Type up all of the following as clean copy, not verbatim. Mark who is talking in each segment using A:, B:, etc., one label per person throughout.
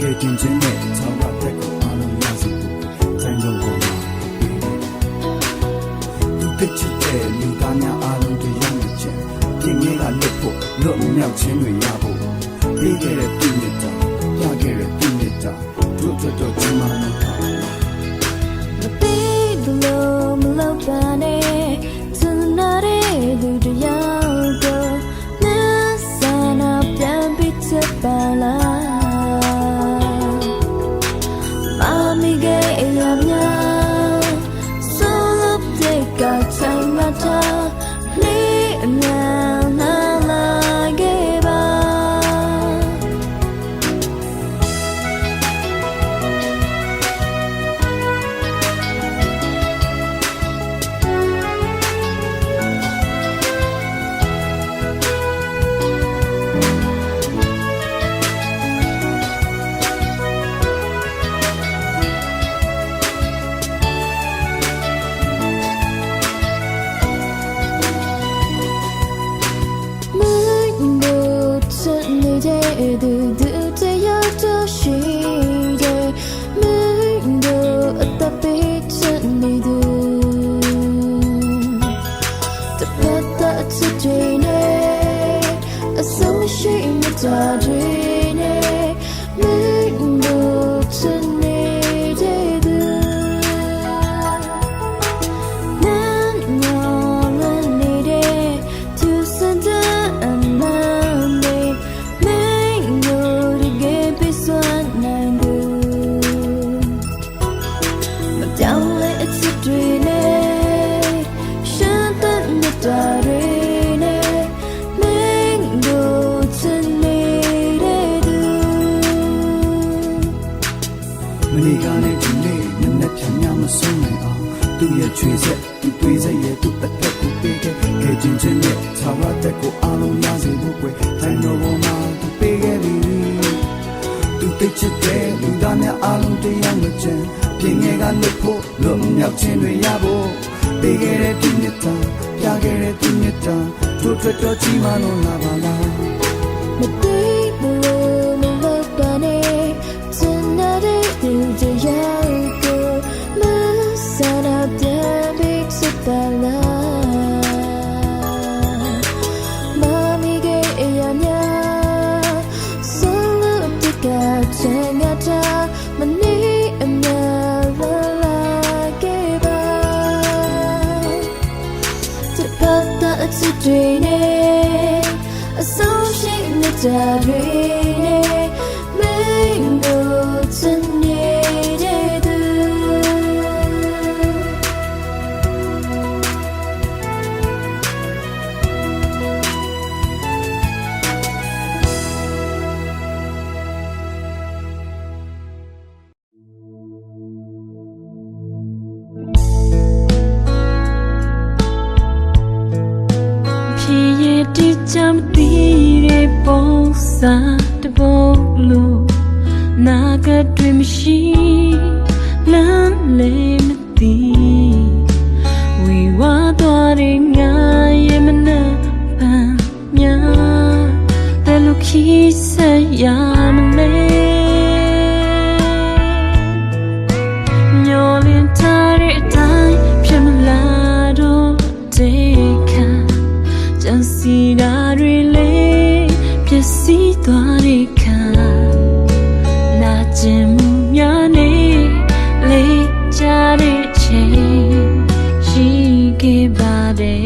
A: ကဲတင်ခြင်းနဲ့ချောင်းရတဲ့ကိုအားလုံးရစီဖို့တိုင်းလုံးပေါ်မှာသူတချစ်တဲ့လူသားများအားလုံးတွေရမယ်ချင်ပြင်ငယ်ကလွတ်ဖို့လွတ်မြောက်ခြင်းတွေရဖို့ပြီးခဲ့တဲ့ပြည့်ညတ်တာရခဲ့တဲ့ပြည့်ညတ်တာတို့တော့ဒီမှာတော့မပြီးလို့မလောက်ပါနဲ့စနာတဲ့သူတရားကိုနဲ့ဆန္ဒပြန်ပြီးချက်ပါလားမမီကအရာများဆိုလို့တဲ့ကချိန်မှတော့လေးအများနာလာခဲ့ပါသူတယောက်တော့ရှိတယ်မင်းတို့အသက်ပေးချင်နေသူတပတ်တာအချစ်တွေနဲ့အဆုံးရှိမကြတွေနဲ့မင်းတို့ချင်နေတဲ့သူနာညောင်းနေတဲ့သူစတဲ့အမှန်မနေ့ကနဲ့ဒီနေ့နည်းနည်းပြန်များမဆုံးနိုင်အောင်သူ့ရဲ့ချွေဆက်သူ့သွေးဆက်ရဲ့သူ့အသက်ကိုပေးခဲ့ခဲ့ခြင်းနဲ့ခြားရတဲ့ကိုအားလုံးရစေဖို့ကွယ်တိုင်းတော်ပေါ်မှာသူပေးခဲ့ပြီသူတိတ်ချစ်တဲ့လူသားများအားလုံးတရားမချင်ပြင်ငယ်ကလွတ်ဖို့လွတ်မြောက်ခြင်းတွေရဖို့ပေးခဲ့တဲ့ဒီနှစ်တာပြခဲ့တဲ့ဒီနှစ်တာတို့တော့ကြီးမားလို့လာပါလားမသိဘူးမလို့ပါနဲ့စနေသူတရားကိုမဆရာပြန်ပြီးစပါလားမမီကအရာများဆုံးလို့တကချင်ရတာမနေအများလာခဲ့ပါတပတ်တာအချစ်တွေနဲ့အဆုံးရှိနေကြတွေနဲ့မင်းတို့ချင်နေတဲ့သူဖြစ်ရတဲ့ချမ်းပြီးတဲ့ပုံစံတပုံလို့နာကတွင်မရှိလမ်းလေးမသိဝေဝါသွားတဲ့ငါရဲ့မနှက်ပန်းများတယ်လို့ခီးဆက်ရမလဲမျောလင်းထားတဲ့အတိုင်းဖြစ်မလာတော့တဲ့ခံကြံစီတာတွေလေးပျက်စီးသွားတဲ့ခံကျင်မှုများနေလေးကြတဲ့ချိန်ရှိခဲ့ပါတယ်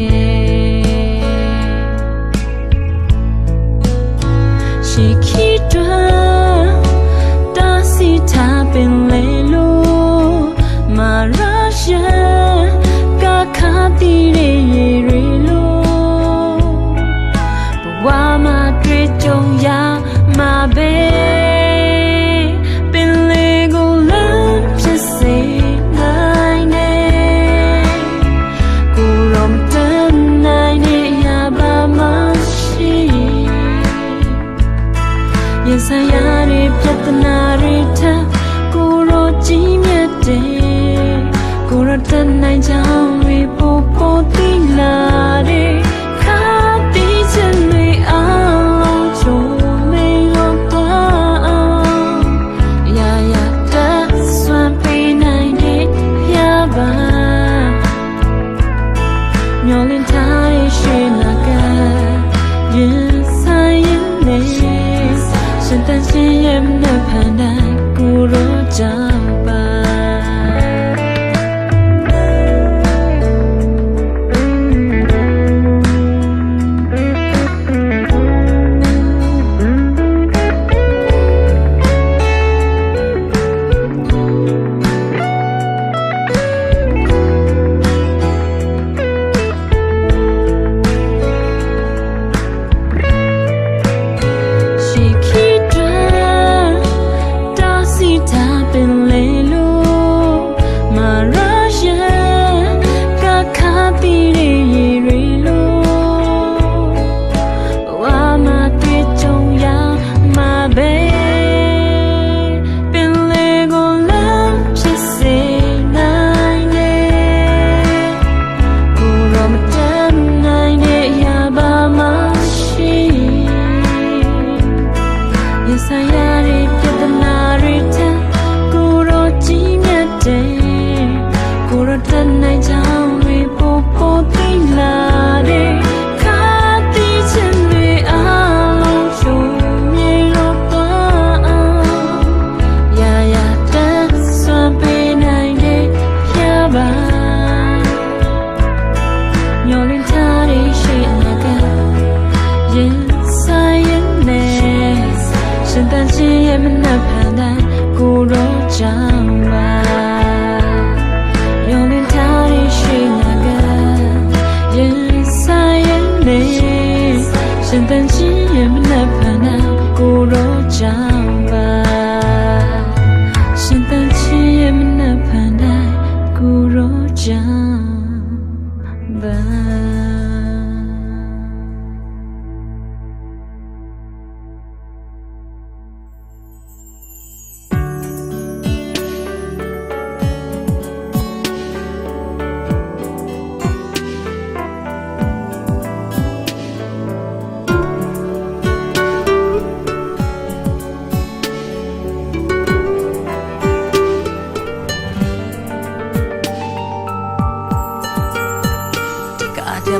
A: ရှိခိတွာတာစီထားပင်လေလို့မာရာရှာကခါတီရဲ့ရေတွေလို့ဘဝမှာတွေ့ကြုံရမှာပဲ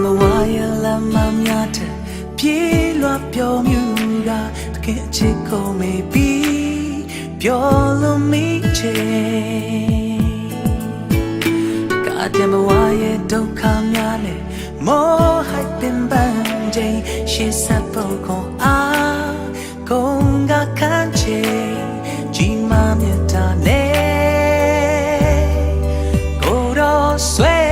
B: မဝါရလမ်းမများတဲ့ပြေးလွှားပြောမြူတာတကယ်အချစ်ကိုမေးပြီးပြောလို့မိချေကာတမဝါရဲ့ဒုက္ခများနဲ့မောဟိုက်ပင်ပန်းချိန်ရှေ့ဆက်ဖို့ခွန်အားကုန်ကခန့်ချေကြီးမားမြတ်တာနဲ့ကိုတော့ဆွဲ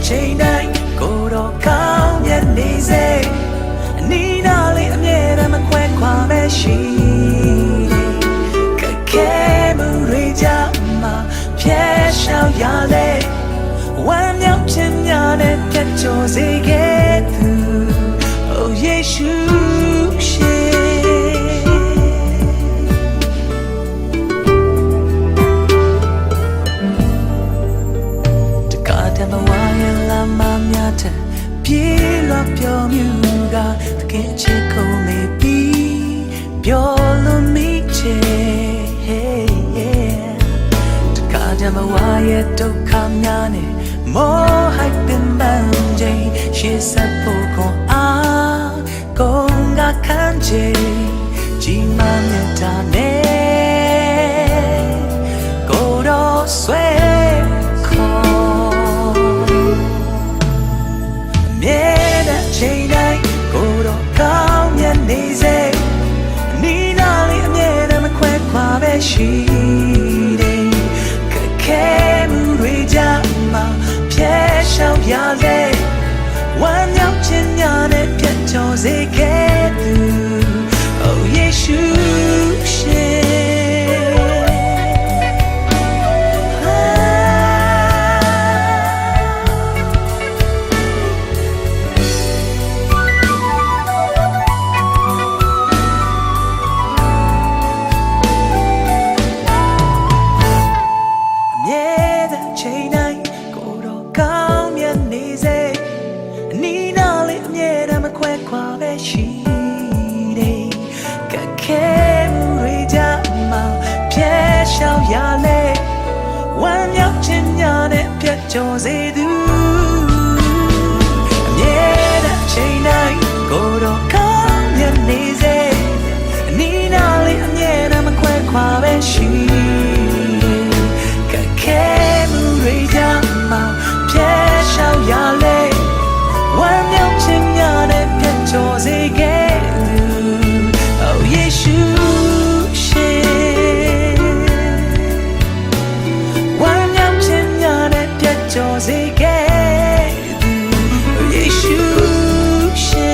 B: ချိန်တိုင်းကိုတော့ကောင်းမြတ်နေစေအနီးနားလေးအမြဲတမ်းမခွဲခွာပဲရှိတယ်ခက်ခဲမှုတွေကြောင့်မှဖြေရှောင်ရလေဝမ်းမြောက်ခြင်းများနဲ့ပြတ်ကျော်စေခဲ့သူ Oh ယေရှုပြေးလွှားပြောမြူကတကယ်ချစ်ကိုမေးပြီးပြောလို့မိချေတကားကြမဝါရဲ့ဒုက္ခများနဲ့မောဟိုက်ပင်ပန်းချိန်ရှေ့ဆက်ဖို့ခွန်အားကုန်ကခန့်ချေကြီးမားမြတ်တာနဲ့ကိုတော့ဆွဲချိန်တိုင်းကိုတော့ကောင်းမြတ်နေစေအနီးနားလေးအမြဲတမ်းမခွဲခွာပဲရှိတယ်ခက်ခဲမှုတွေကြောင့်မှဖြေရှောင်ရလေဝမ်းမြောက်ခြင်းများနဲ့ပြတ်ကျော်စေခဲ့သူ Oh ယေရှုချိန်တိုင်းကိုတော့ကောင်းမြတ်နေစေအနီးနားလေးအမြဲတမ်းမခွဲခွာပဲရှိတယ်ကခဲမှုတွေကြောင့်မှဖြေရှောင်ရလေဝမ်းမြောက်ခြင်းများနဲ့ပြတ်ကျော်စေသူအမြဲတမ်းချိန်တိုင်းကိုတော့ကောင်းမြတ်နေစေအနီးနားလေးအမြဲတမ်းမခွဲခွာပဲရှိရလေဝမ်းမြောက်ခြင်းများနဲ့ပြတ်ကျော်စေခဲ့သူ Oh ယေရှုရှင်ဝမ်းမြောက်ခြင်းများနဲ့ပြတ်ကျော်စေခဲ့သူ Oh ယေရှုရှင်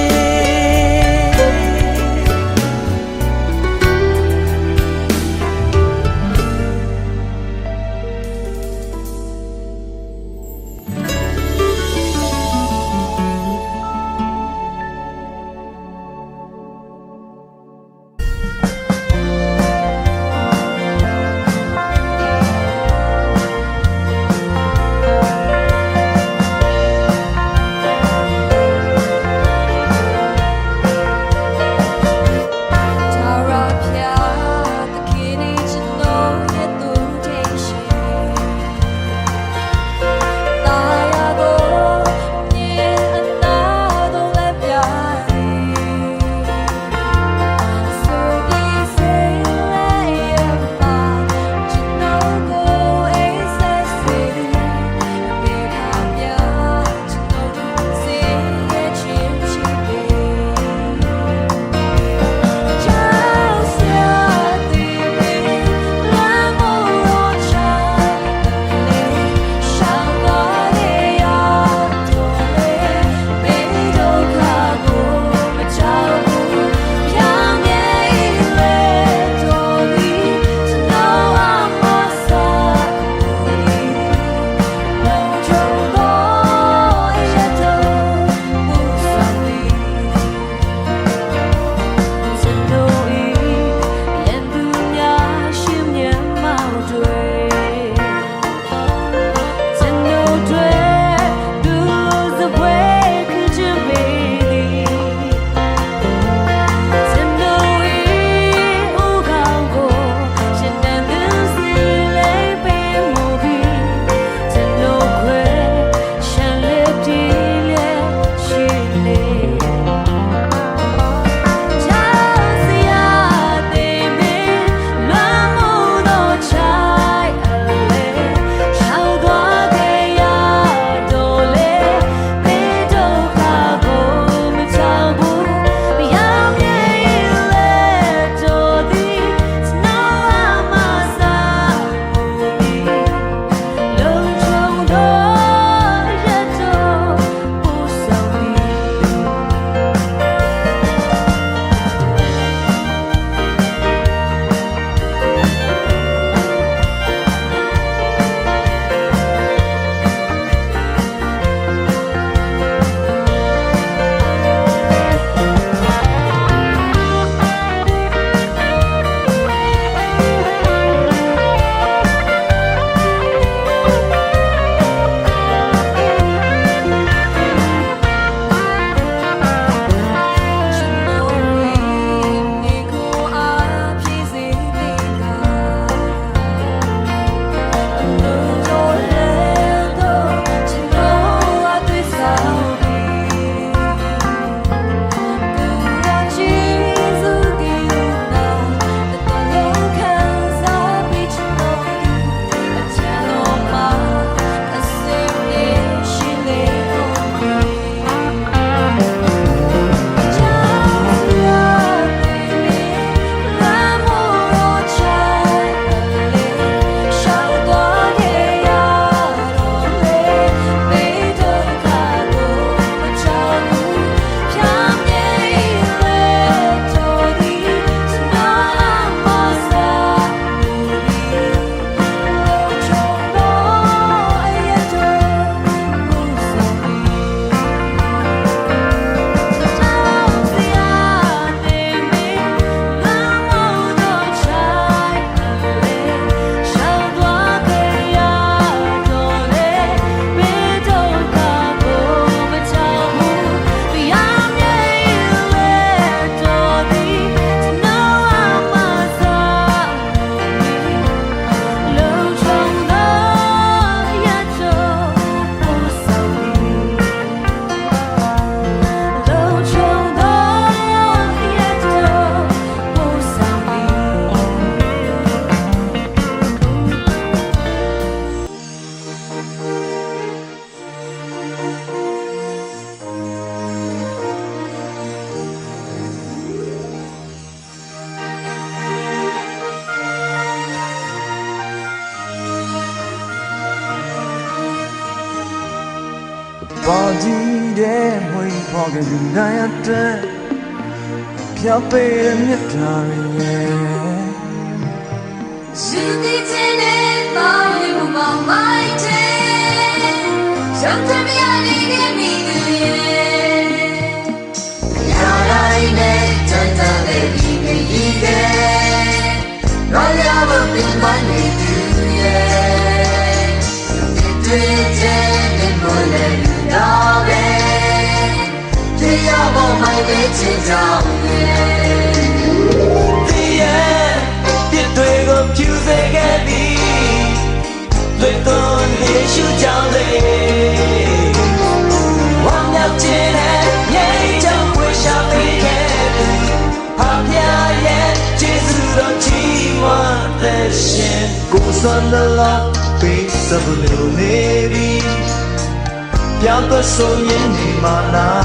A: ကြီးတဲ့မွေးဖော်ကလူတိုင်းအတွက်ဖျောက်ပေးတဲ့မြတ်တာရဲ့
C: You did it, boy, you were my day. Sometimes I need me, yeah. I need to tell baby, yeah. No, you will be my lady, yeah. You did it, boy, you know it. You are my way to down,
B: Tôi còn để chú chào lệ Hoàng nhạc trên hết nhảy trong quê sao đi kẹp Học nhà nhé chế dư đó chỉ mà tê xin Cô xuân đã lọc bị sắp lưu nê đi Giáo có số nhiên đi mà na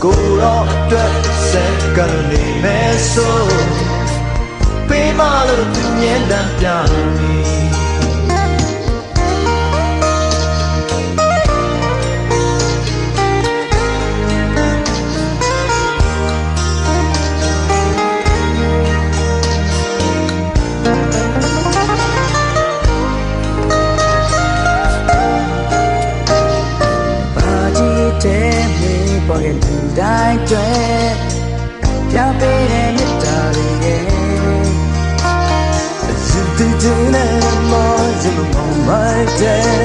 B: Cô đó tuyết sẽ cần đi mẹ số Vì mà lưu tự nhiên đang chẳng đi
A: Forget to die, dread. Can't be any darling. You did it more than my day.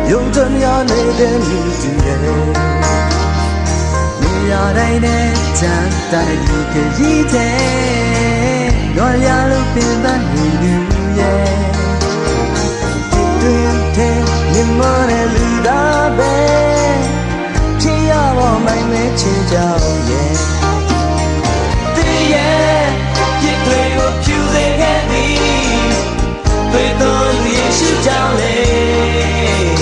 A: You don't need me to get. Me are in it, and that you can eat it. No, you're looking at me, yeah. You take me more than love, babe. Oh, my nature, yeah.
B: Yeah, you play what you think at me. Play on the issue down there.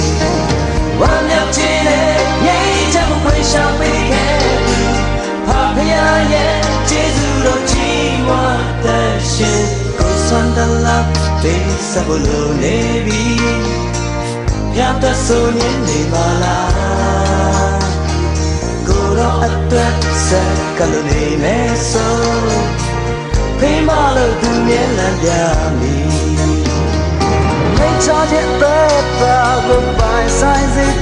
B: One up to it, yeah, jump away, shall be happy. Papa, yeah, Jesus, don't you want that shit? Cause on the love, face of a little navy. Yeah, that's so nearly my life. Attract kalone me so Pimalo tu nielan yami May charge it better goodbye size it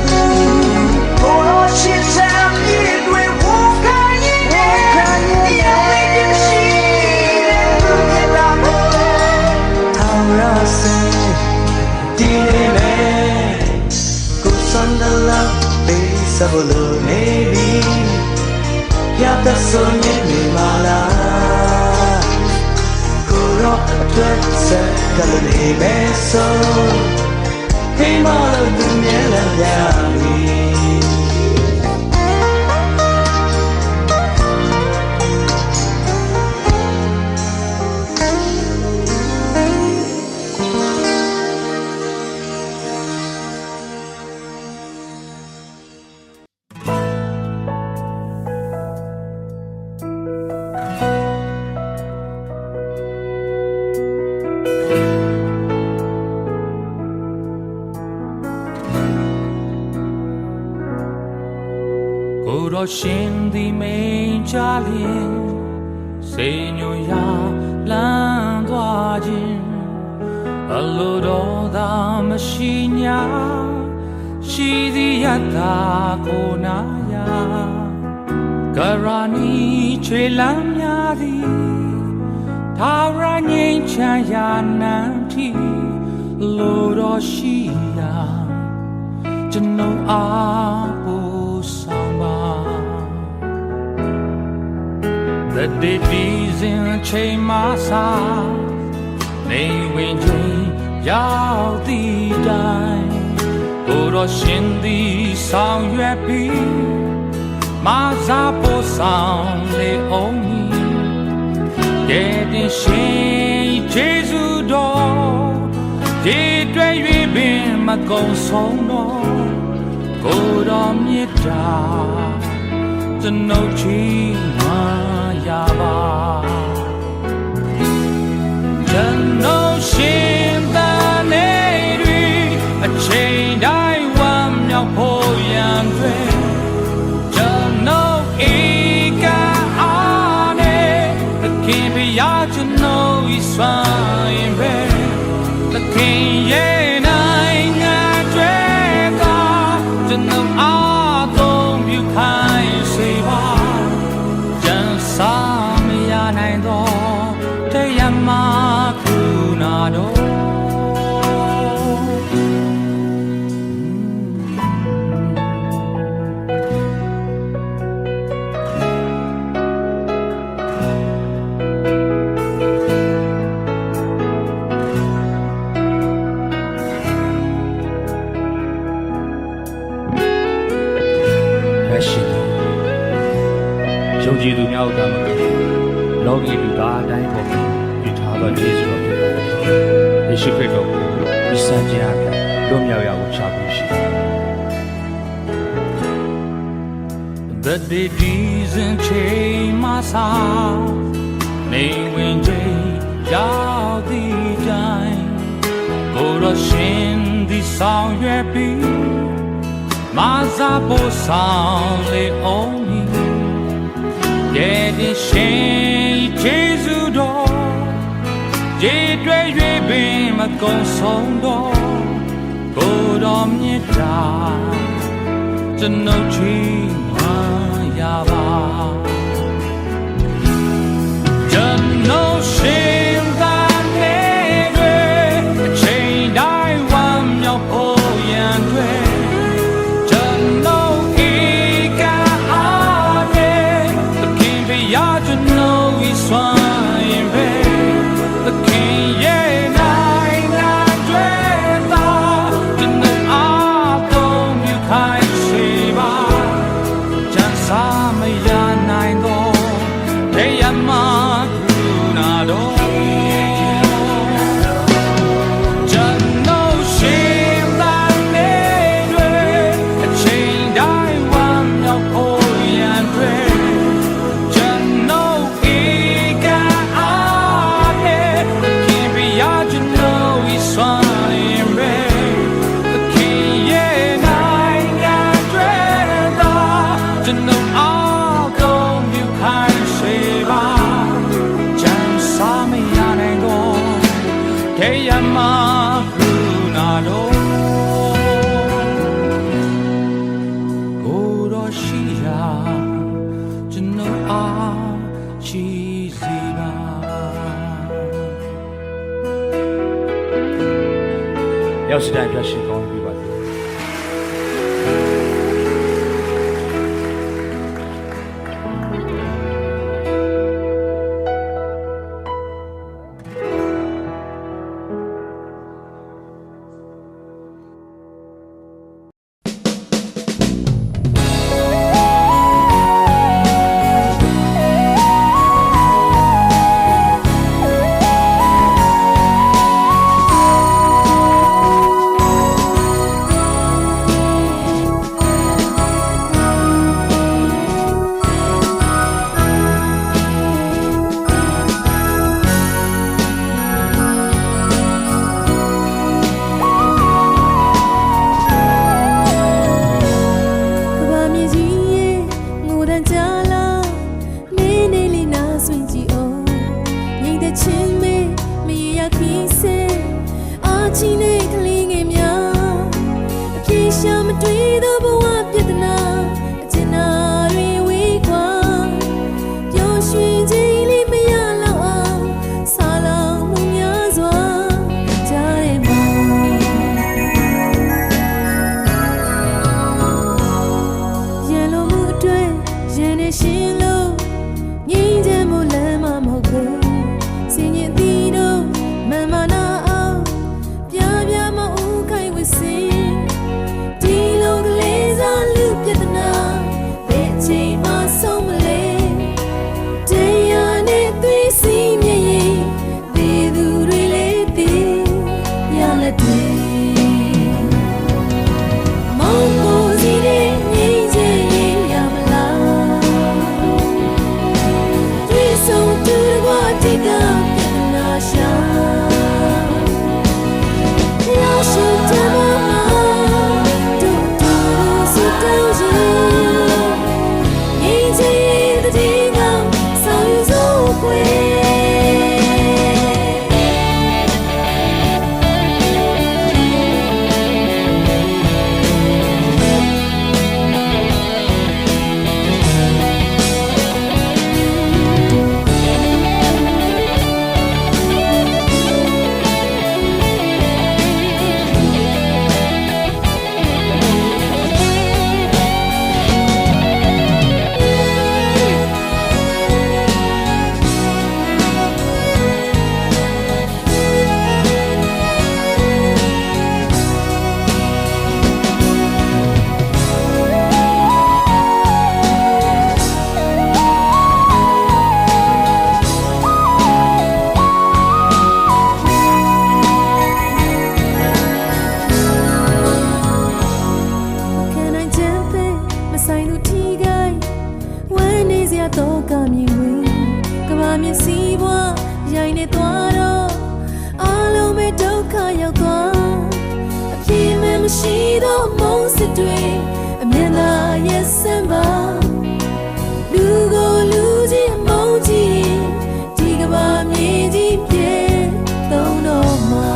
B: Oh she tell me we walk on you The only machine and la Taura say Dine me Kusanda la Base of a maybe Yeah, that's so near me, mala. Kuro attract sa kalani meso. Hey, mala dunya lang yami. Shin the main Charlie, Senor Landwajin, a load of the machine, she the Yatakonaya, Garani Chelamyadi, Tarani Chayananti, Lord Oshia, Jano Abu Samba. The ditties in chain massa, they win yao the dime. Oro shindi sound yappy, Mazapo sound le oni. Getting shame, Jesu do, did we be my consono? Go on me the no Yaba Jano Shin the Navy, a chain I want
D: ယုံကြည်သူများကိုသာမကလောကီလူသားအတိုင်းပေါ်မှာပြုထားသောကျေးဇူးတော်ဖြစ်ပါတယ်ယေရှုခရစ်တော်ကိုဒီစံခြင်းအပြင်လွတ်မြောက်ရအောင်ရှာဖွေရှိတယ်
E: The days and chain my soul Nay when jay Yao di dine Go to shin the song ye be Ma za bo sound le only Get the shin Jesus do Jay dwe yue bin ma gong song do Go to me da To know chi Just no shame that never change I want your boy and just no ika ane the king be ya to know we swine the king yeah nine dread to know I don't you kind shiva Samaya naino, deyama krunado. Jano shame that nedwe, a chain die one no koyan dwe. Jano ika ahe, the kibi ya jano iswain re. The kiye naina dreda, jano. Yama Brunado Goroshia Jano Chiziba
D: ရောက်စီတိုင်းပြရှိကောင်းပြီပါ
F: ရာတော့ကမြင်ဝင်ကဘာမျက်စိဘွားရိုင်းနေသွားတော့အားလုံးပဲဒုက္ခရောက်သွားအပြေမမရှိတော့မုန်းစစ်တွေအမြင်သာရဲ့စံပါလူကိုလူကြီးမုန်းကြီးဒီကဘာမြေကြီးပြေသုံးတော့မှာ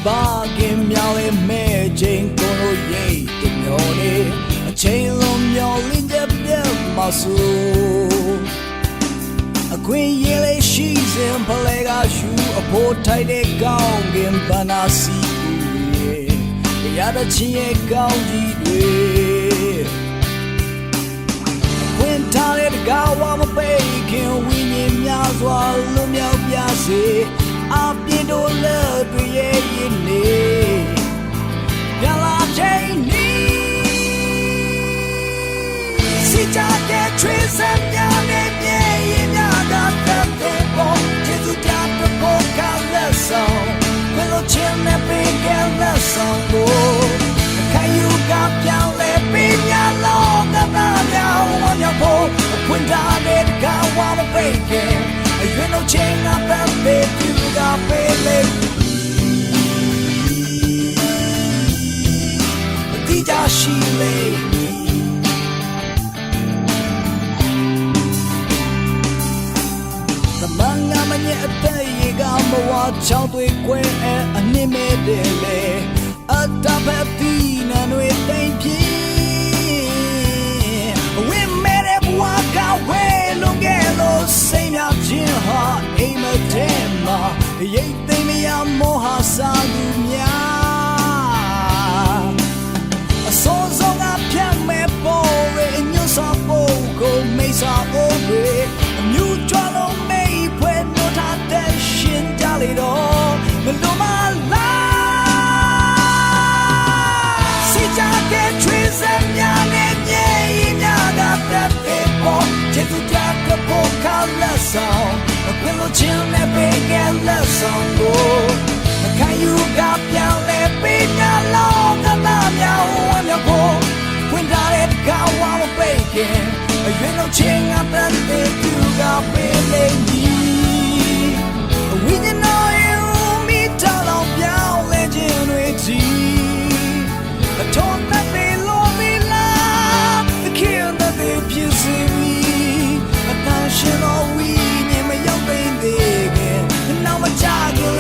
B: Bargain meow me jane kono ye the nyone a chain long meow in the bell masu a queen yele she's in palega shoe a poor tight gown in banasi the other chin gown when tired gawa ma bacon winning myazwa lumya byase I've been to love in me. Yalla Janie. See, I get trees and young and yaga people. Just to drop the book on the song. Will a chin and big and the song go. Can you got young let me along about now on your boat? When down it got one bacon. You know, chain up and big, you got pele. Dija she lay. The manga mania at the Yagamba watch out with queer and anime dele. A top of teen and with thank you. We made him walk away, look at those same out. Aim a tema, ye think me a moha salumia. A song of Piame Bore in your Sapogo, Mesa Ore, a new Jolo May, when not at the shin Jalido, Meloma La. See, Jacket trees and young and yay, Yaga that people, just to drop the book on the song. Will chill me big and the song go. Can you got young let me along about your on your boat? When that it got one bacon, you know ching up and big you got really need. We didn't know you meet all of your legend with tea. I told that they love me love, the kill that they abuse me. A passion all we. Now my child will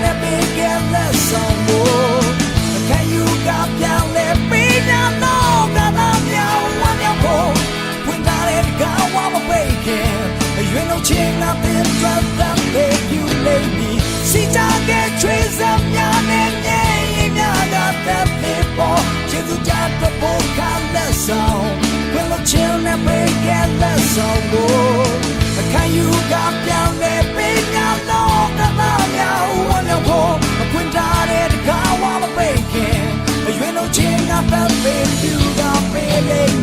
B: လဲပေးခဲ့တဲ့ဆောင်ကိုခံယူကပြောင်းလဲပေးညာတော့ကသာမြောင်းဝမ်းမြောက်ဖို့ဝင်လာတဲ့ကောင်းဝမပိတ်ခင်ရွေးလို့ချင်းငါပင်ထွက်တဲ့ပေယူလေးပြီးစီချတဲ့ချွေးစမ်းများနဲ့ငြိမ်များတဲ့ဖြစ်ပေါ်ကျေးဇူးကြတဲ့ဘုရားလက်ဆောင်ဝင်လို့ချင်းနဲ့ပေးခဲ့တဲ့ဆောင်ကိုခံယူကပြောင်းလဲပေးညာတော့ကသာမြောင်းဝမ်းမြောက်ဖို့ခွင့်ထားတဲ့ကောင်းဝမပိတ်ခင်ရွေးလို့ချင်းငါပဲပေးယူကပေးလေး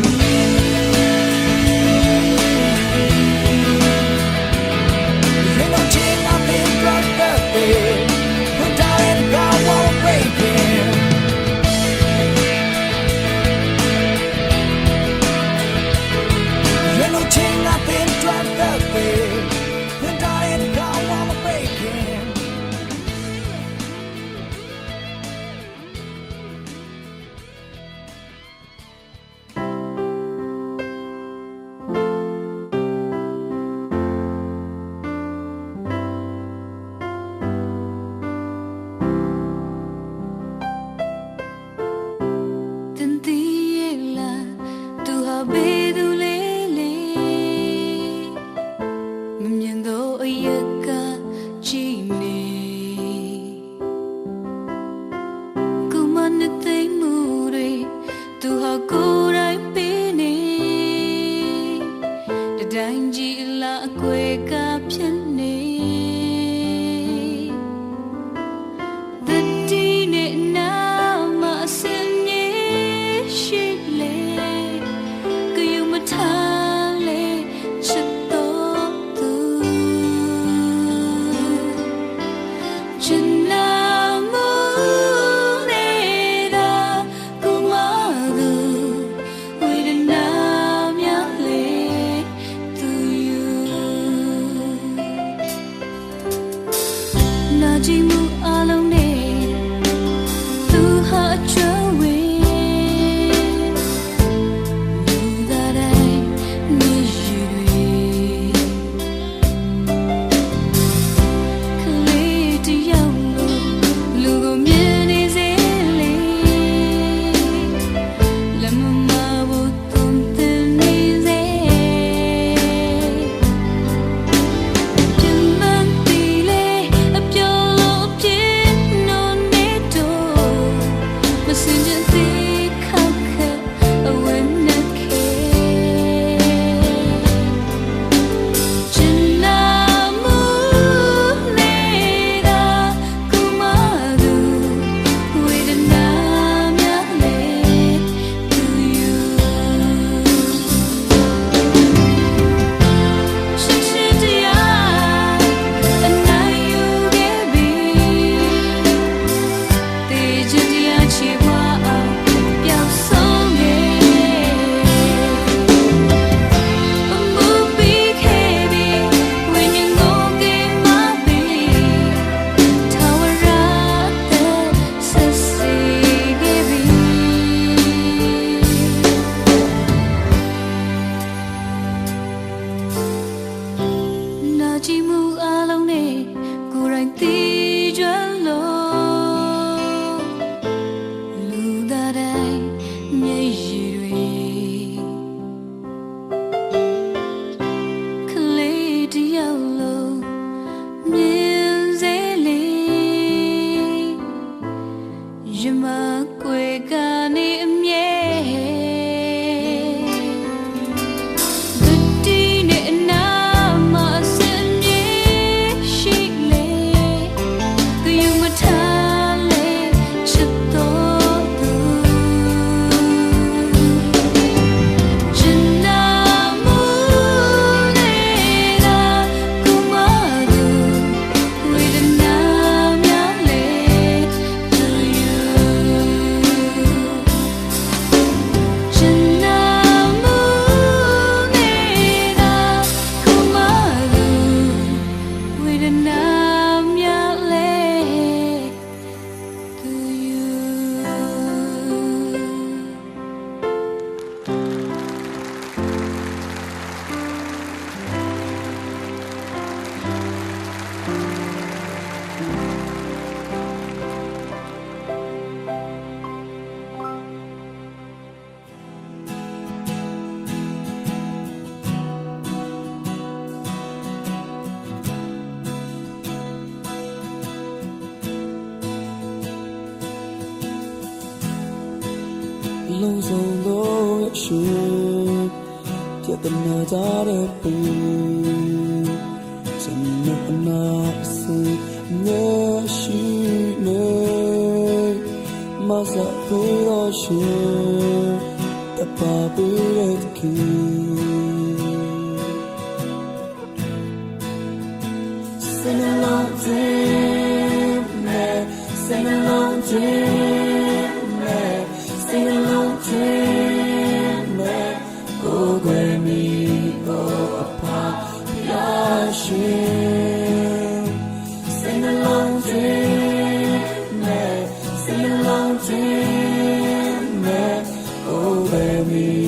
A: လုံးစုံသောရှင်ပြတ်တဲ့နာကြတဲ့ပင်ကျွန်တော်အနာစီနေရှိနေမစပေးတော့ရှင်တပါပေးတဲ့ခင် Sing along, dream, sing along, dream, sing along, dream, go with me, go apart, yashin. Sing along, dream, sing along, dream, go with me.